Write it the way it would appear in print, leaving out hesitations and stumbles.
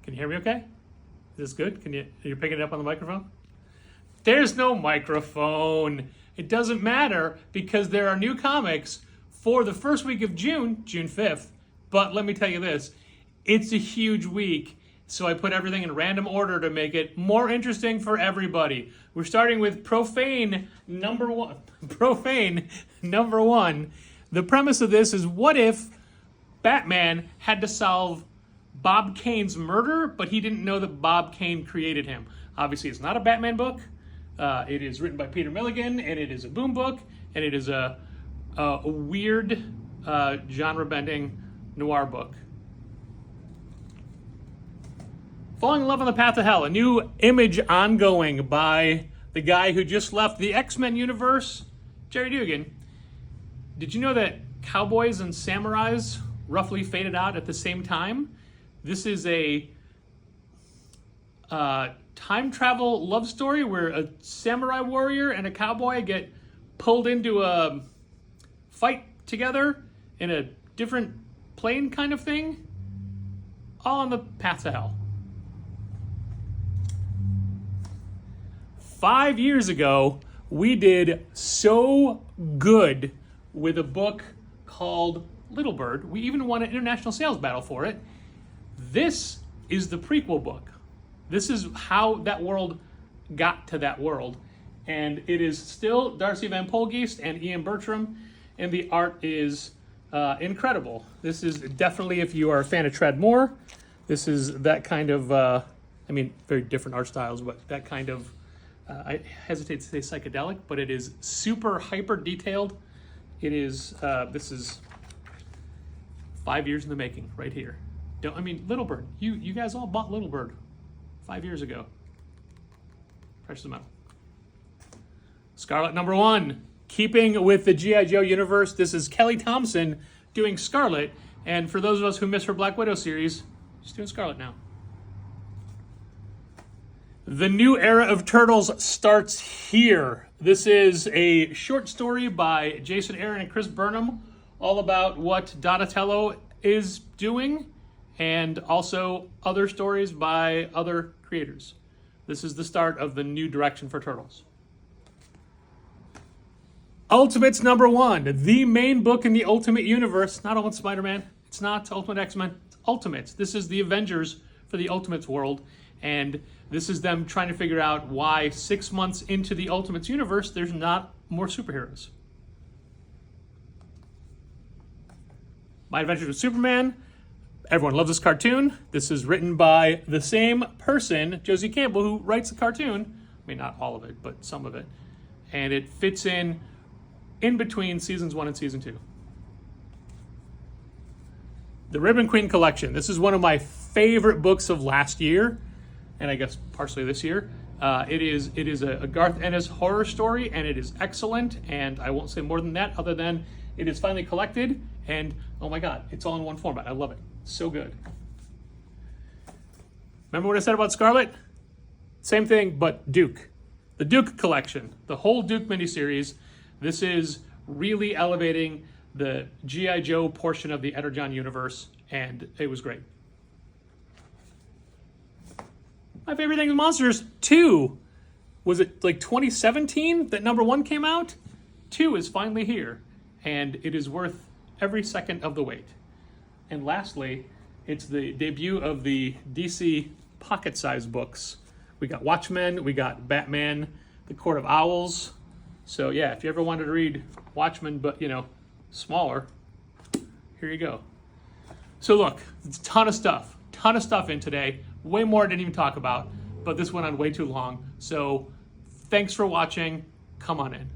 Can you hear me okay? Is this good? You're picking it up on the microphone? There's no microphone. It doesn't matter because there are new comics for the first week of June, June 5th. But let me tell you this, it's a huge week. So I put everything in random order to make it more interesting for everybody. We're starting with Profane number one. Profane number one. The premise of this is, what if Batman had to solve Bob Kane's murder, but he didn't know that Bob Kane created him? Obviously, it's not a Batman book. It is written by Peter Milligan, and it is a boom book, and it is a weird genre-bending noir book. Falling in Love on the Path to Hell, a new Image ongoing by the guy who just left the X-Men universe, Jerry Dugan. Did you know that cowboys and samurais roughly faded out at the same time? This is a time travel love story where a samurai warrior and a cowboy get pulled into a fight together in a different plane kind of thing, all on the path to hell. 5 years ago, we did so good with a book called Little Bird. We even won an international sales battle for it. This is the prequel book. This is how that world got to that world. And it is still Darcy Van Polgeest and Ian Bertram, and the art is incredible. This is definitely, if you are a fan of Tradd Moore, this is that kind of, very different art styles, but that kind of, I hesitate to say psychedelic, but it is super hyper detailed. It is, this is 5 years in the making right here. Little Bird, you guys all bought Little Bird 5 years ago. Precious Metal. Scarlet number one. Keeping with the G.I. Joe universe, this is Kelly Thompson doing Scarlet. And for those of us who missed her Black Widow series, she's doing Scarlet now. The new era of Turtles starts here. This is a short story by Jason Aaron and Chris Burnham, all about what Donatello is doing, and also other stories by other creators. This is the start of the new direction for Turtles. Ultimates number one, the main book in the Ultimate Universe. Not Ultimate Spider-Man, it's not Ultimate X-Men, it's Ultimates. This is the Avengers for the Ultimates world, and this is them trying to figure out why 6 months into the Ultimates universe, there's not more superheroes. My Adventures with Superman. Everyone loves this cartoon. This is written by the same person, Josie Campbell, who writes the cartoon. Not all of it, but some of it. And it fits in between seasons 1 and season 2. The Ribbon Queen Collection. This is one of my favorite books of last year, and I guess partially this year. It is a Garth Ennis horror story, and it is excellent, and I won't say more than that other than it is finally collected, and oh my god, it's all in one format. I love it. So good. Remember what I said about Scarlet? Same thing, but Duke. The Duke Collection, the whole Duke miniseries. This is really elevating the G.I. Joe portion of the Energon universe, and it was great. My favorite thing is Monsters 2. Was it like 2017 that number one came out? 2 is finally here, and it is worth every second of the wait. And lastly, it's the debut of the DC pocket-sized books. We got Watchmen, we got Batman, The Court of Owls. So yeah, if you ever wanted to read Watchmen, but smaller, here you go. So look, it's a ton of stuff in today. Way more I didn't even talk about, but this went on way too long. So thanks for watching. Come on in.